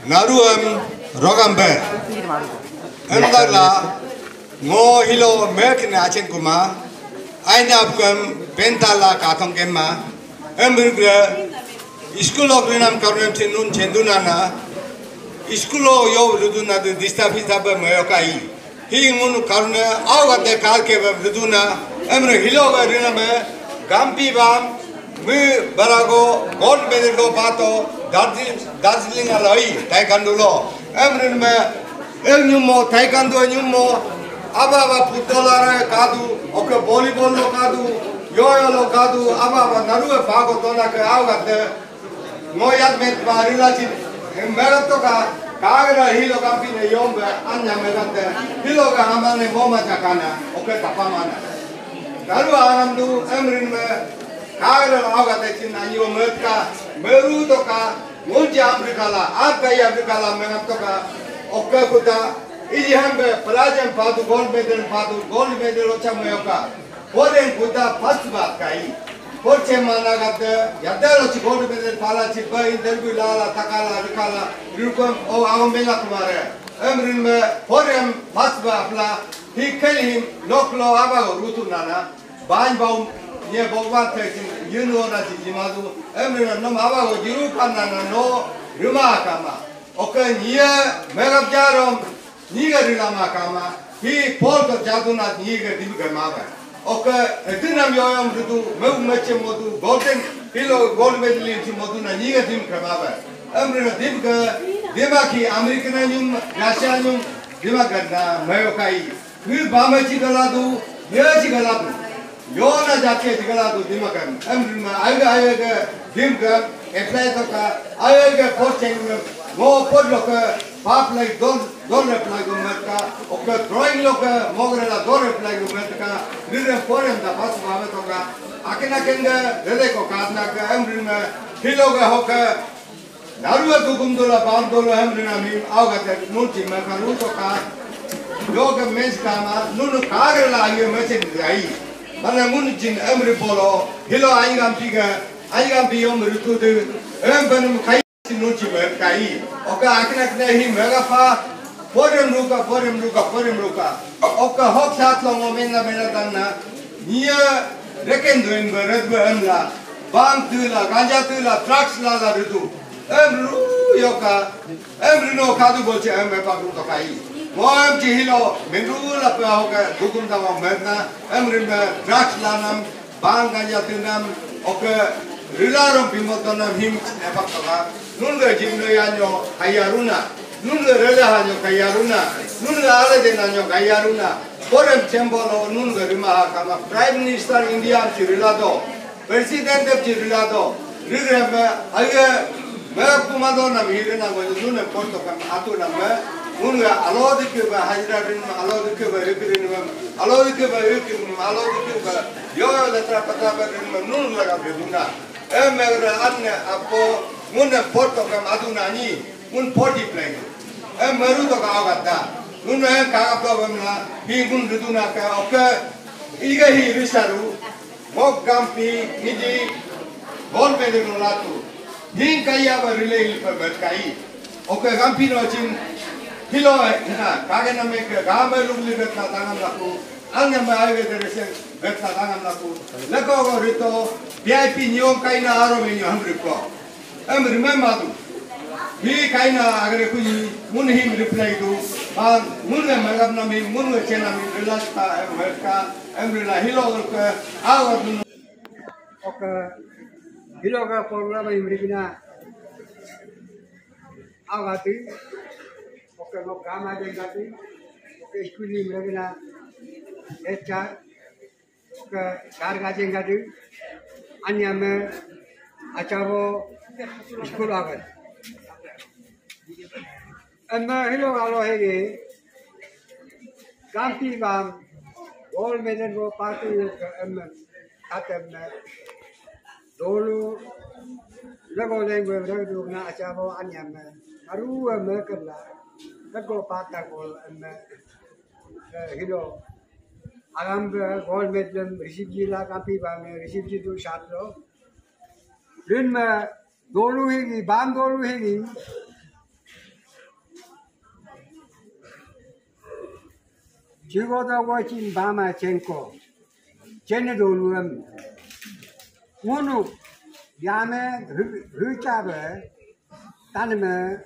Naruam Rogambe. Emdala Mo Hilo Merkin Achen Kuma. Ainapkum Pentala Katham Gemma. Emburger Iskulo Grinam Karnam Chinun Chendunana. Iskulo Yo Ruduna the Distafitaba Mayokai. He Munu Karna, all of the Kalkeva Ruduna, Emre Hilova Riname, Gampi Bam, Mu Barago, Gold Medal Pato, Dazzling Aloi, Taikandulo, Emre El Numo, Taikando Numo, Ababa Putola Kadu, Oka Volleyball Locadu, Yoyo Locadu, Ababa Naru Pago Tonaka Avate, Moyat Met Marilachi, Meratoka. Kagra hilo kampine yombe anya megante hilo ka hamane moma jakana oke tapamana daru anamdu emrin me kagra agate chinna yo metka meru toka multi afrikala akai afrikala menatoka oke kuda iji hambe prajem padu gold medal ocha meyoka poren kuda first baat kai Porche mana gade yadalo chi gold medal pala chi ba interview lala takala rikala rukom o awmela kumare emrin me porem masba apla he kelim loklo abago rutu nana ban baum ye bogwan tekin yuno na chi jimadu emrin no abago jiru kanana no ruma kama oke nie megap jarom niga rilama kama he porto jaduna niga dimga maba Oke, dinam yoyam rudu, meu meche modu, golden hilo gold medal inchi modu na niga dim kemaba. Amrina dim ke dimaki American nyum, Russia nyum, dimakan na meu kai. Hui bama cigaladu, dia cigaladu. Yona jatke cigaladu dimakan. Amrina aga dim ke apply to ka, aga coaching mo pod loka pap like don reply go merka oka drawing loka mogrela don reply go merka nire forum da pas bave to ka akena kenga rede ko kadna ka amrina hiloga hoka narua dugumdola bandola amrina mi awgate nunti merka nu to ka yoga mens kama nunu kagrela ayo mechen dai mana munjin amri bolo hilo aingam piyom rutu de embanum kai Nuci berkai, oka akna hi megafa, forum ruka, oka hok saat longo mena tanna, nia reken doen berat beemla, bang tula, ganja tula, trucks la rutu, yoka, rino kadu bolce mepa ruto kai, moem cihilo, menru la pa oka dukum tama merna, rino trucks lanam, bang ganja tunam, oka rilarom pimotonam him nepak toka. Nunga jimno yanyo kayaruna, nunga rela hanyo kayaruna, nunga ala denanyo kayaruna. Porem chembolo nunga rima kama Prime Minister India chirilado, President chirilado. Rigrebe aga mera kumado na mirena go nunga porto kam atu na me nunga alodike ba hajra rin alodike ba repirin alodike ba repirin alodike ba yo letra pata ba rin nunga ga beduna. Megra anne apo Muna porto kam aduna ni mun poti play meru to ka agata nuna ka problem na hi gun riduna ka oka iga hi risaru mok gampi niji gol pe de latu hin kaya ba relay pa kai oka gampi no chin hilo na ka ga na me ga me lu li betna tangam laku anya me ai de resen betna tangam laku lako go rito vip niom kai na aro me ni hamri ko remember he kaina agar kuji mun him reply do mun magab na mi mun chena mi relasta merka emrila hilo ka awat oka hilo ka program imrikina awati oka no kama jengati oka school imrikina HR oka karga jengati anya me achavo School agar, amma hilo alo hege, ganti bam, gold medal go party amma, atem dulu, lago lengwe lagu na achavo anyam, aru amma kerla, lago parta gold amma, hilo, agam gold medal receive jila ganti bam receive jitu shatlo, lun dolu higi, bam dolu higi. Jigoda wachin bama chenko, chene dolu am. Unu yame huchabe, tanme,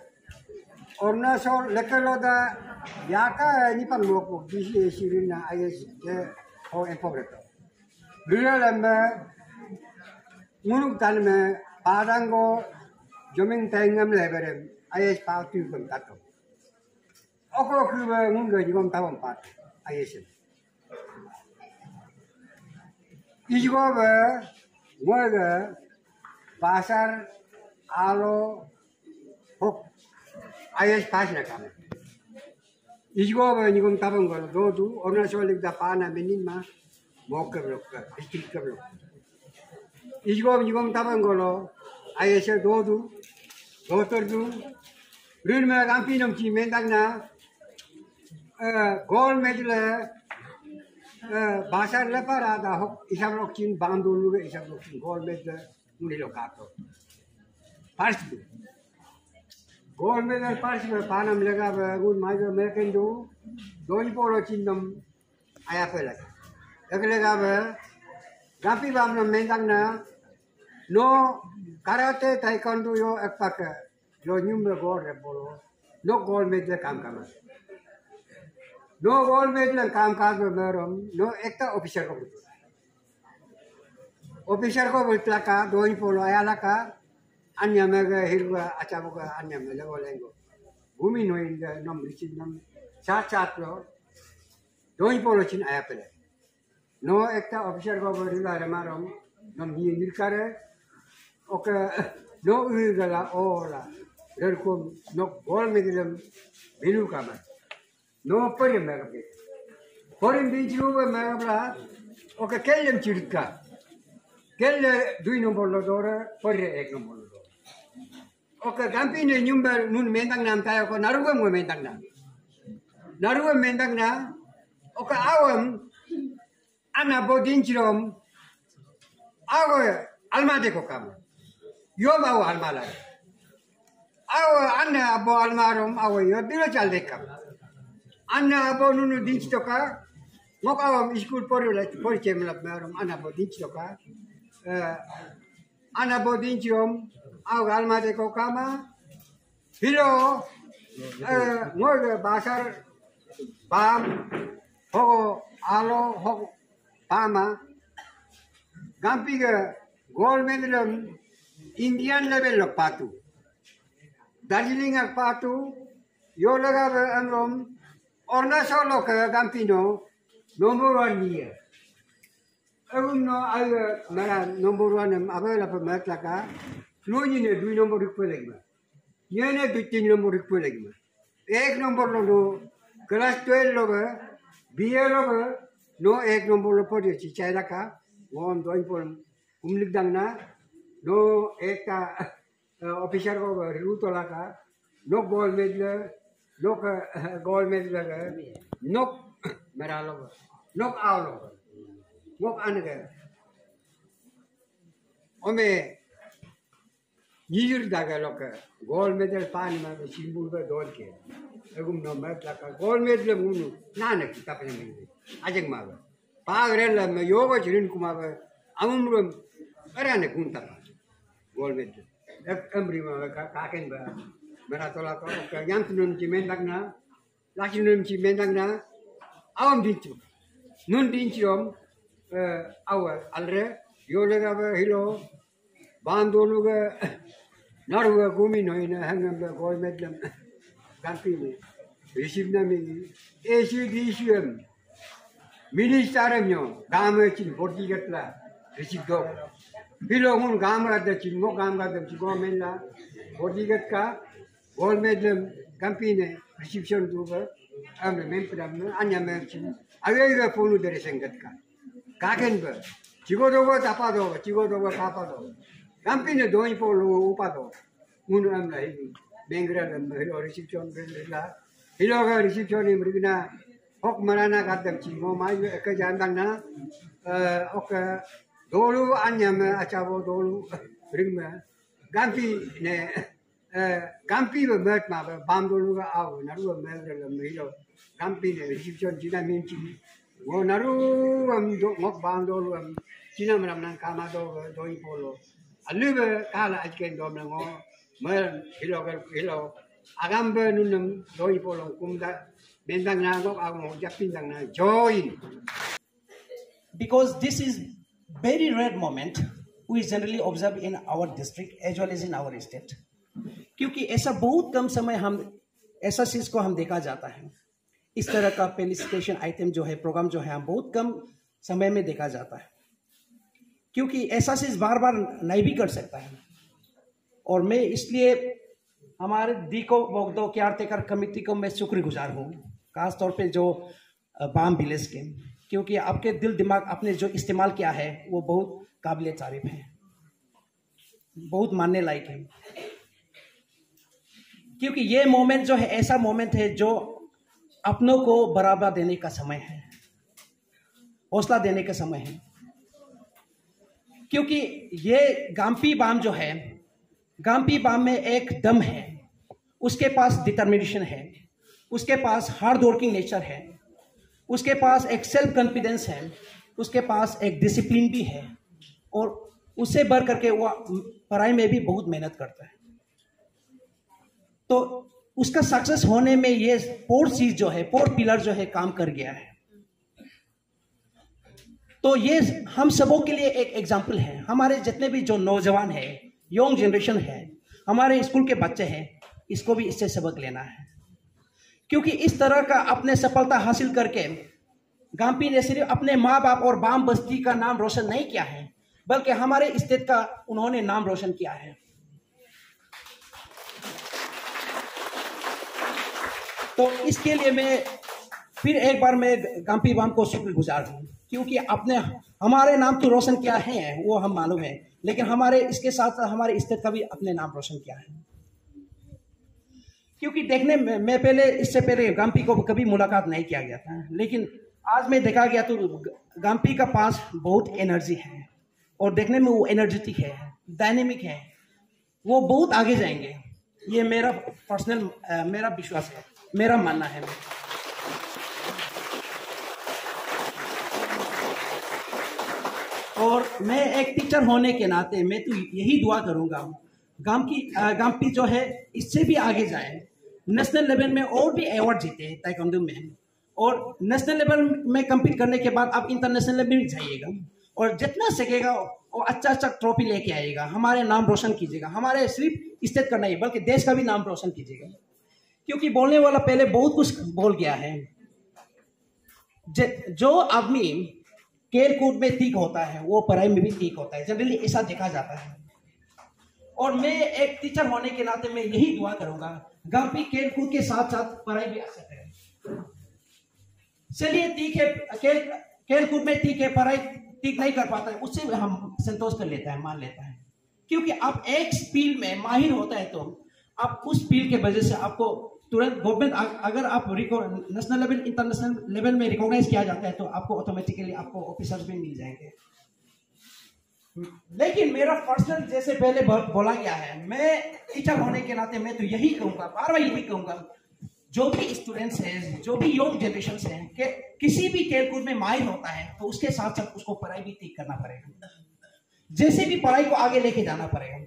ornasol lekeloda yaka nipan moko bisi sirina ayes ke ho empobreto. Lulalembe, unu tanme padango joming tengam leberem ayes pautu kontato. Oklo kuba ngunga jigom tawam pat ayes. Ijoba moga pasar alo hok ayes pas na kami. Ijoba jigom tawam golo dodu orna solik da pana menima moka bloka distrikta bloka. Ijoba jigom tawam golo ayes dodu dotordu Rima Gampinom ci mendagna gold medal basar leparada hok isabrokin bandulu isabrokin gold medal munilo kato parstu gold medal parstu panam lega gun majo mekendu doi polo cindom ayapela lega Gampi bamno mendagna no karate taekwondo yo ekpaka yo nyumbe gold repolo no gold medal kam kama no gold medal काम काज में मेरम no एकता officer को बोलता का दो ही पोलो आया लगा अन्य में के हिरवा अच्छा बोका अन्य में लगो लेंगो भूमि नो इन नम रिचिन नम साथ लो दो ही पोलो चिन आया पहले no एकता ऑफिसर को बोलता है मारम नम ये निकारे ओके no उगला ओला लड़कों no गोल्ड मेडल बिलू का No pari merge. Porin binchuva merabla. Oka kellem chirka. Kelle dui nombolodora, pari ek nombolodora. Oka Gampine nyumber nun mendang nam tayo ko naruga mo mendang na. Naruga mendang na. Oka awam ana bodin chirom. Awa almade ko kam. Yo bawa almala. Awa ana abo almarom awa yo bilo chalde kam. Anna abo nunu dinch toka, mok awam school pori cemlap merom anna abo dinch toka, anna abo dinchom aw almade ko kama, hilo ngor basar pam hogo alo hogo pama, Gampi ke gold medal Indian level lo patu, Darjeeling ak patu, yo laga amrom Orna solo ke Gampino nomor 1 dia. Agum no ay mara nomor 1 abela pa matlaka. Luni ne 2 nomor rikpo lagi. Ye ne 3 nomor rikpo lagi. Ek nomor lo class 12 lo BA lo no ek nomor lo podi ci chaira ka. Won doi pon umlik dang na no ekta officer ko ruto la ka. No gold medal Nok gold medal nok meralo nok aulo nok anega ome yir daga lok gold medal pani ma simbol ba dol ke agum no metla ka gold medal munu nana kita pe me ajeng ma ba pagrel me yoga jirin kuma ba amum arane kunta gold medal amri ma ka ken ba Meratola ko yang tunun cimendang na, lagi tunun cimendang na, awam dincu, nun dinciom, awal alre, yo lega hilo, bandolu ga, naruga gumi no ina hangam ga goy medlam, Gampi ni, receive na mi, ACDCM, minister myo, gamma chin bordi gatla, receive do, hilo hun gamma da chin mo gamma da chin go menla, bordi gatka. Gold medal Gampine reception tuba amne mempram anya merchin awega phone dere sengat ka kaken ba chigodogo tapado chigodogo papado Gampine doi polo upado mun amna hi bengra hilo reception benla hilo ga reception imrigna hok marana kadam chingo mai ka jandang na ok dolu anya me achabo dolu ringma gampi ne gampi be mek ma be bam do lu ga aw na ru be mek le me lo gampi ne reception jina min chi wo na ru am do ngok bam do lu am jina ma nam ka ma do do i polo alu be ka la ajken do me ngo me hilo agam be nu nam do i polo kum da ben dang na go aw mo japin dang na join. Because this is very rare moment we generally observe in our district as well as in our state, क्योंकि ऐसा बहुत कम समय हम ऐसा चीज को हम देखा जाता है। इस तरह का फेलिसिटेशन आइटम जो है, प्रोग्राम जो है, हम बहुत कम समय में देखा जाता है, क्योंकि ऐसा चीज बार बार नहीं भी कर सकता है। और मैं इसलिए हमारे दीको बोगदो केयर टेकर कमेटी को मैं शुक्रगुजार हूँ, खास तौर पे जो बाम विलेज के, क्योंकि आपके दिल दिमाग आपने जो इस्तेमाल किया है वो बहुत काबिल तारीफ है, बहुत मानने लायक है। क्योंकि ये मोमेंट जो है ऐसा मोमेंट है जो अपनों को बराबर देने का समय है, हौसला देने का समय है। क्योंकि ये गाम्पी बाम जो है, गाम्पी बाम में एक दम है, उसके पास डिटर्मिनेशन है, उसके पास हार्ड वर्किंग नेचर है, उसके पास एक सेल्फ कॉन्फिडेंस है, उसके पास एक डिसिप्लिन भी है, और उससे बढ़ करके वो पढ़ाई में भी बहुत मेहनत करता है। तो उसका सक्सेस होने में ये 4 चीज जो है, 4 पिलर जो है काम कर गया है। तो ये हम सबों के लिए एक एग्जाम्पल है। हमारे जितने भी जो नौजवान है, यंग जनरेशन है, हमारे स्कूल के बच्चे हैं, इसको भी इससे सबक लेना है। क्योंकि इस तरह का अपने सफलता हासिल करके गाम्पी ने सिर्फ अपने माँ बाप और बाम बस्ती का नाम रोशन नहीं किया है, बल्कि हमारे स्टेट का उन्होंने नाम रोशन किया है। तो इसके लिए मैं फिर एक बार मैं गाम्पी बाम को शुक्रगुजार हूँ, क्योंकि अपने हमारे नाम तो रोशन किया है वो हम मालूम है, लेकिन हमारे इसके साथ हमारे स्टेट का भी अपने नाम रोशन किया है। क्योंकि देखने में मैं पहले, इससे पहले गाम्पी को कभी मुलाकात नहीं किया गया था, लेकिन आज मैं देखा गया तो गाम्पी का पास बहुत एनर्जी है, और देखने में वो एनर्जेटिक है, डायनेमिक है, वो बहुत आगे जाएंगे। ये मेरा पर्सनल मेरा विश्वास है, मेरा मानना है। और मैं एक टीचर होने के नाते मैं तो यही दुआ करूंगा गाम्पी जो है इससे भी आगे जाए, नेशनल लेवल में और भी अवार्ड जीते ताइक्वांडो में, और नेशनल लेवल में कम्पीट करने के बाद आप इंटरनेशनल लेवल में जाइएगा, और जितना सकेगा वो अच्छा अच्छा ट्रॉफी लेके आएगा, हमारे नाम रोशन कीजिएगा, हमारे सिर्फ स्टेट का नहीं बल्कि देश का भी नाम रोशन कीजिएगा। क्योंकि बोलने वाला पहले बहुत कुछ बोल गया है। जो आदमी खेल कूद में ठीक होता है वो पढ़ाई में भी ठीक होता है, जनरली ऐसा देखा जाता है। और मैं एक टीचर होने के नाते मैं यही दुआ करूंगा गाम्पी खेल कूद के साथ साथ पढ़ाई भी अच्छा करे। चलिए ठीक है, खेल कूद में ठीक है, पढ़ाई ठीक नहीं कर पाता है, उससे हम संतोष कर लेता है, मान लेता है। क्योंकि आप एक फील्ड में माहिर होता है तो आप उस फील्ड के वजह से आपको तुरंत गवर्नमेंट, अगर आप नेशनल लेवल इंटरनेशनल लेवल में रिकॉग्नाइज किया जाता है तो आपको ऑटोमेटिकली आपको ऑफिसर्स भी मिल जाएंगे। लेकिन मेरा पर्सनल, जैसे पहले बोला गया है, मैं टीचर होने के नाते मैं तो यही कहूंगा, बार बार यही कहूंगा, जो भी स्टूडेंट्स हैं, जो भी यंग जनरेशन हैं, कि किसी भी खेलकूद में माहिर होता है तो उसके साथ साथ उसको पढ़ाई भी ठीक करना पड़ेगा, जैसे भी पढ़ाई को आगे लेके जाना पड़ेगा।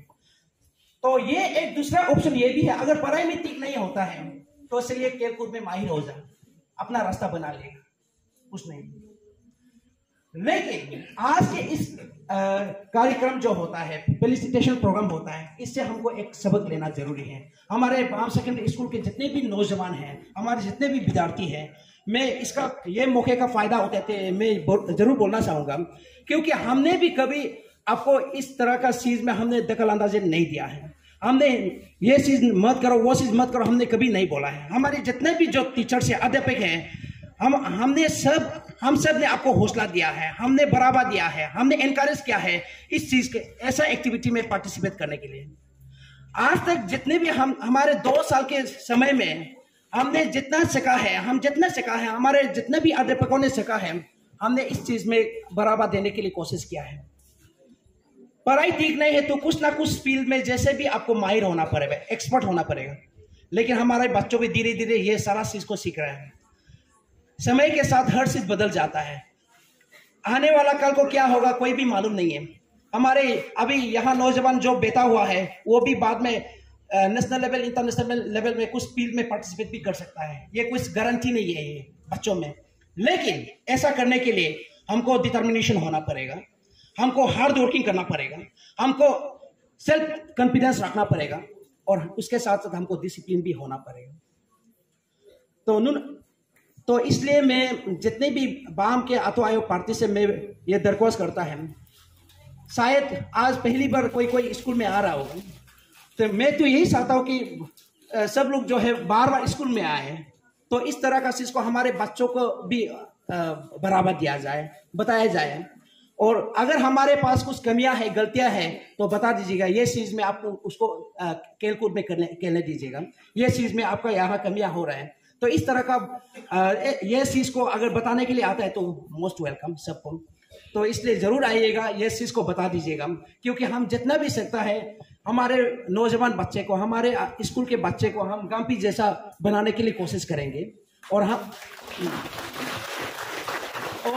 तो ये एक दूसरा ऑप्शन ये भी है, अगर पढ़ाई में ठीक नहीं होता है तो चलिए खेलकूद में माहिर हो जाए, अपना रास्ता बना लेगा, कुछ नहीं। लेकिन आज के इस कार्यक्रम जो होता है, फेलिसिटेशन प्रोग्राम होता है, इससे हमको एक सबक लेना जरूरी है। हमारे बाम सेकेंडरी स्कूल के जितने भी नौजवान हैं, हमारे जितने भी विद्यार्थी हैं, मैं इसका ये मौके का फायदा उठाते मैं जरूर बोलना चाहूंगा, क्योंकि हमने भी कभी आपको इस तरह का चीज में हमने दखल अंदाजी नहीं दिया है। हमने ये चीज मत करो, वो चीज मत करो, हमने कभी नहीं बोला है। हमारे जितने भी जो टीचर्स हैं, अध्यापक हैं, हम सब ने आपको हौसला दिया है, हमने बढ़ावा दिया है, हमने एनकरेज किया है इस चीज के, ऐसा एक्टिविटी में पार्टिसिपेट करने के लिए। आज तक जितने भी हमारे 2 साल के समय में हमने जितना सीखा है, हमारे जितने भी अध्यापकों ने सीखा है, हमने इस चीज में बढ़ावा देने के लिए कोशिश किया है। पढ़ाई ठीक नहीं है तो कुछ ना कुछ फील्ड में जैसे भी आपको माहिर होना पड़ेगा, एक्सपर्ट होना पड़ेगा। लेकिन हमारे बच्चों भी धीरे धीरे ये सारा चीज को सीख रहे हैं। समय के साथ हर चीज बदल जाता है, आने वाला कल को क्या होगा कोई भी मालूम नहीं है। हमारे अभी यहाँ नौजवान जो बेटा हुआ है वो भी बाद में नेशनल लेवल इंटरनेशनल लेवल में कुछ फील्ड में पार्टिसिपेट भी कर सकता है, ये कुछ गारंटी नहीं है ये बच्चों में। लेकिन ऐसा करने के लिए हमको डिटर्मिनेशन होना पड़ेगा, हमको हार्ड वर्किंग करना पड़ेगा, हमको सेल्फ कॉन्फिडेंस रखना पड़ेगा और उसके साथ साथ हमको डिसिप्लिन भी होना पड़ेगा। तो इसलिए मैं जितने भी बाम के आतो आयोग पार्टी से मैं ये दरख्वास्त करता है, शायद आज पहली बार कोई स्कूल में आ रहा होगा, तो मैं तो यही चाहता हूँ कि सब लोग जो है बार बार स्कूल में आए, तो इस तरह का चीज़ को हमारे बच्चों को भी बढ़ावा दिया जाए, बताया जाए। और अगर हमारे पास कुछ कमियां है, गलतियां हैं, तो बता दीजिएगा, ये चीज़ में आपको उसको खेलकूद में कहने दीजिएगा, ये चीज़ में आपका यहाँ कमियां हो रहा है। तो इस तरह का ये चीज़ को अगर बताने के लिए आता है तो मोस्ट वेलकम सबको। तो इसलिए ज़रूर आइएगा, ये चीज़ को बता दीजिएगा, क्योंकि हम जितना भी सकता है हमारे नौजवान बच्चे को, हमारे स्कूल के बच्चे को हम गांपी जैसा बनाने के लिए कोशिश करेंगे। और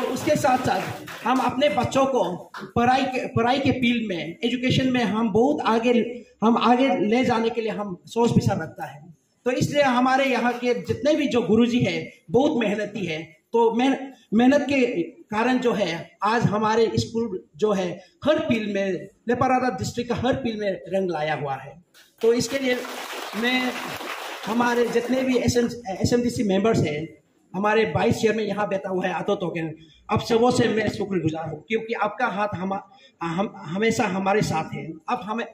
उसके साथ साथ हम अपने बच्चों को पढ़ाई के फील्ड में, एजुकेशन में हम बहुत आगे ले जाने के लिए हम सोच विचार रखता है। तो इसलिए हमारे यहाँ के जितने भी जो गुरुजी है बहुत मेहनती है, तो मेहनत के कारण जो है आज हमारे स्कूल जो है हर फील्ड में, लेपारादा डिस्ट्रिक्ट का हर फील्ड में रंग लाया हुआ है। तो इसके लिए मैं हमारे जितने भी SMDC मेंबर्स हैं, हमारे 22 चेयर में यहाँ बैठा हुआ है आतो टोकन, अब सबों से मैं शुक्रगुजार हूँ, क्योंकि आपका हाथ हम हमेशा हमारे साथ है। अब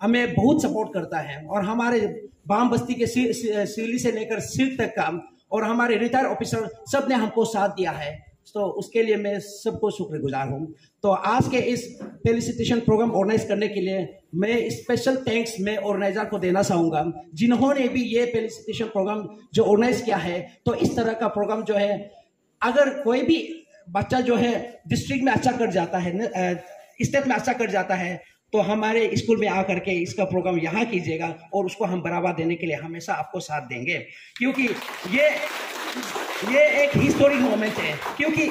हमें बहुत सपोर्ट करता है, और हमारे बाम बस्ती के सीली से लेकर सिर तक का और हमारे रिटायर ऑफिसर सब ने हमको साथ दिया है, तो उसके लिए मैं सबको शुक्रगुजार हूँ। तो आज के इस फेलिसिटेशन प्रोग्राम ऑर्गेनाइज करने के लिए मैं स्पेशल थैंक्स मैं ऑर्गेनाइजर को देना चाहूँगा, जिन्होंने भी ये फेलिसिटेशन प्रोग्राम जो ऑर्गेनाइज किया है। तो इस तरह का प्रोग्राम जो है, अगर कोई भी बच्चा जो है डिस्ट्रिक्ट में अच्छा कर जाता है, स्टेट में अच्छा कर जाता है, तो हमारे स्कूल में आकर के इसका प्रोग्राम यहाँ कीजिएगा, और उसको हम बढ़ावा देने के लिए हमेशा आपको साथ देंगे, क्योंकि ये एक हिस्टोरिक मोमेंट है। क्योंकि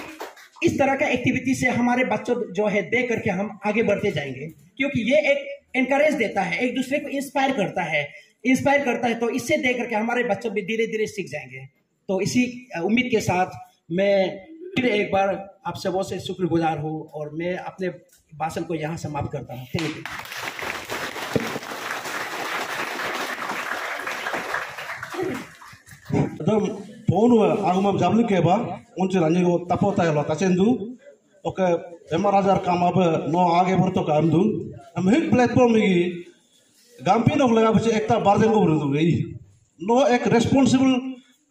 इस तरह का एक्टिविटी से हमारे बच्चों जो है देख करके हम आगे बढ़ते जाएंगे, क्योंकि ये एक एनकरेज देता है, एक दूसरे को इंस्पायर करता है। तो इससे देख करके हमारे बच्चे भी धीरे धीरे सीख जाएंगे। तो इसी उम्मीद के साथ मैं फिर एक बार आप सबों से शुक्रगुजार हूँ, और मैं अपने भाषण को यहाँ समाप्त करता हूँ। Thank you. Phone agumam jabli keba unche ranji go tapota lo tasendu oke emarajar kamabe no age burto kamdu am hik platform gi gampi no lega biche ekta barden go burdu ei no ek responsible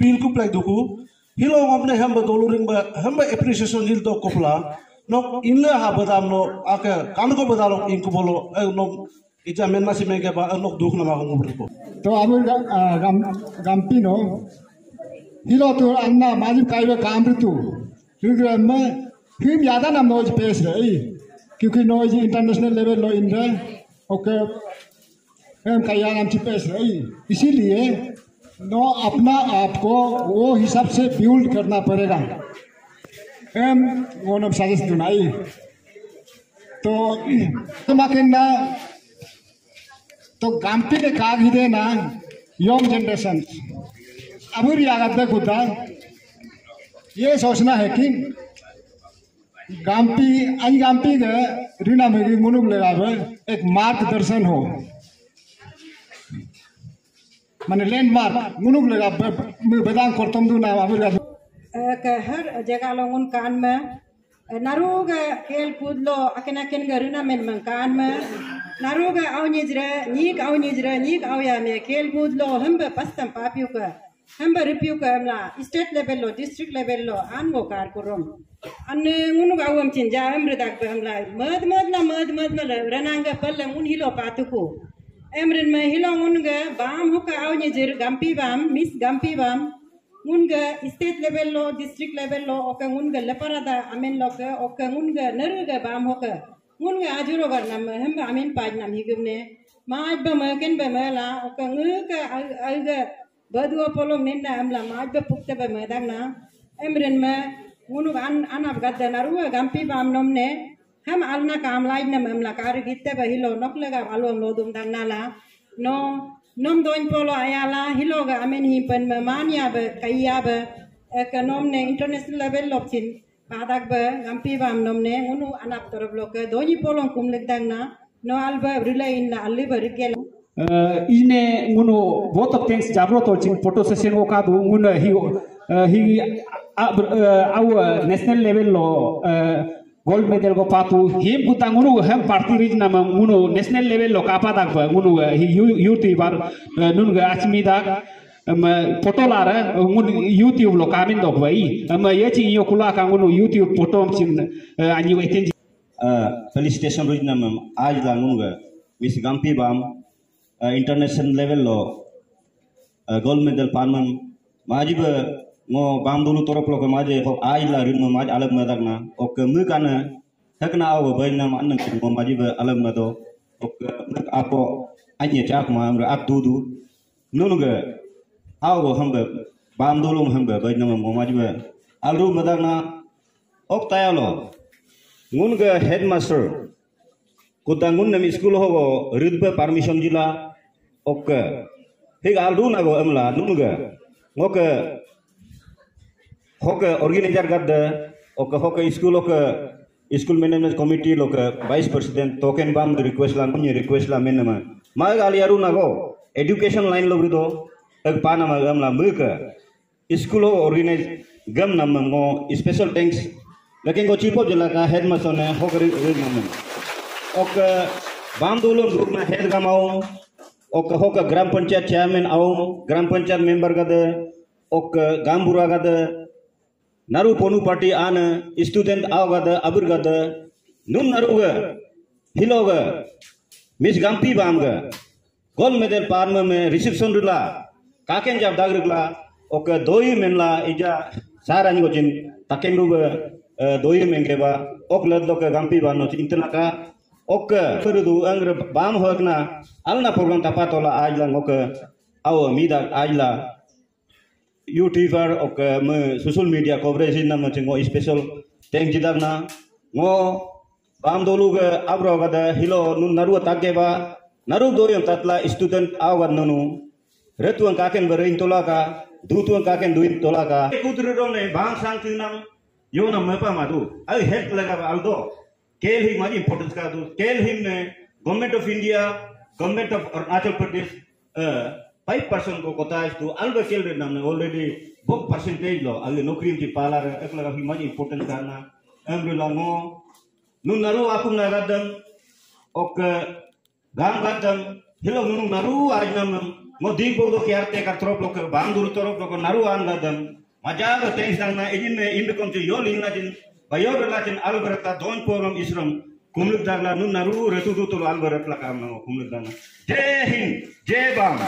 pil ku play duku hilo amne hamba doluring ba hamba appreciation jil to kopla no inle ha badam no ake kan ko badalo inku bolo no ija menma si mege ba no duk na ma go burdu तो amul gampi no हिलो तो अन्ना माजिब काइबे काम रितु क्योंकि मैं film यादा ना noise पेश रही, क्योंकि नॉइज इंटरनेशनल लेवल लो इन रहे ओके हम कया नाम से पेश रही। इसीलिए नो अपना आप को वो हिसाब से बिल्ड करना पड़ेगा। हम वो नम साजिश दुनाई तो माकेना तो गांपी ने काग ही देना यंग जनरेशन अबूरी आगत खुदा ये सोचना है कि गांपी के रीना में मुनुक लगा एक मार्गदर्शन हो, माने लैंडमार्क मुनुक लगा बेदांग करतम दूना अबूरी हर जगह लोगों कान में नारुग खेल कूद लो अकेना रीना में कान में नारुग आओ नीक आओ या में खेल कूद लो हम पस्तम पापियों का हम रिप्यू करना स्टेट लेवल लो डिस्ट्रिक्ट लेवल लो आन वो कार करोम अन्य उन गावम चिंजा हम रदाक पे हमला मद रनांग पल्ले उन हिलो पातुको एमरन में हिलो उनगे बाम हो का आओ निजर गंपी बाम मिस गंपी बाम उनगे स्टेट लेवल लो डिस्ट्रिक्ट लेवल लो ओके उनगे लपरादा अमेन लो के ओके उनगे नरुगे बाम हो के ngun ga ajuro gar nam hem ba amin paj nam higumne maaj ba merken ba mela ok nguka alga badua polong ninda amla maaj ba pukta ba medang na emren me ngunu anab gadda narua gampi bam nomne ham alna kam lain nam amla kar gitte ba hilo noklega along lodum dang nala no nom doin polo ayala hilo ga amen hi pen me mania ba kaya ba ekonomne international level lokchin padak ba gampi bam nomne ngunu anap torop loke doni polong kumlek dang na no alba relay in la alli ba rigel ine ngunu both of things jabro to chin photo session ko ka du ngunu hi our national level lo gold medal ko patu him butang ngunu ham party rij nam ngunu national level lo kapa dak ba ngunu hi youth bar nun ga achmi dak photo lara ngun YouTube lo kamin dok bai ye chi yo kula ka ngunu YouTube photo chin anyi wetin felicitation rij nam aaj la ngun ga Miss Gampi Bam international level lo gold medal panman majib ngo bam dulu torop lo ke maje ko aaj la rin ma maj alag madak na ok mu kana takna aw bai nam an ko majib alag na do ok apo anye chak ma amra at dudu nunu ga aw hamba bam dulu hamba bai nam mo majib alru madak na ok tayalo ngun ga headmaster kutangun nam school ho ridba permission jila ok hig alru na go amla nunu ga ngok hoke organizer gadda ok hoke school management committee lo ke vice president token bam request la punya request la menama ma gali aru na go education line lo brido ek pana ma gam la muka school ho organize gam nam ngo special thanks lekin go chief of jila ka headmaster ne hoke nam ok bam dolo group na head gamao ok hoke gram panchayat chairman au gram panchayat member gadda ok gambura gadda naru ponu party an student awgada aburgada nun naruga hiloga Miss Gampi Bamga gold medal parma me reception rula kaken jab dagrugla ok doi menla ija sarani gochin taken ruga doi mengeba ok ladlo ka Gampi Bam no intna ka ok ferudu angre bam hokna alna program tapatola ajla ngok aw mida ajla YouTuber ok me social media coverage na mo chingo special thank jidar na ngo bam dolu ga abro ga hilo nun naru tagge ba naru doyam tatla student awgan nunu retuan kaken berein tolaka dutuan kaken duin tolaka kudru ronne bang sang tinam yo na mepa madu ai het laga aldo kel hi maji importance ka du kel him ne government of India government of Arunachal Pradesh 5% को कोता है तो अलग चल रहे नाम ने already बहुत परसेंटेज लो अगर नौकरी की पाला रहे एक लगा हिमाजी इम्पोर्टेंट करना एम्ब्रेला मो nun naru aku naradam ok gam gadam hilo nun naru ajnam mo ding bodo kiarte ka trop lo ke bandur trop lo naru an gadam majaga thanks dang na ejin ne indkom ti yo lingna jin bayor relatin alberta don poram isram kumluk dagla nun naru retu tu alberta la kam no kumluk dang jai hind jai bang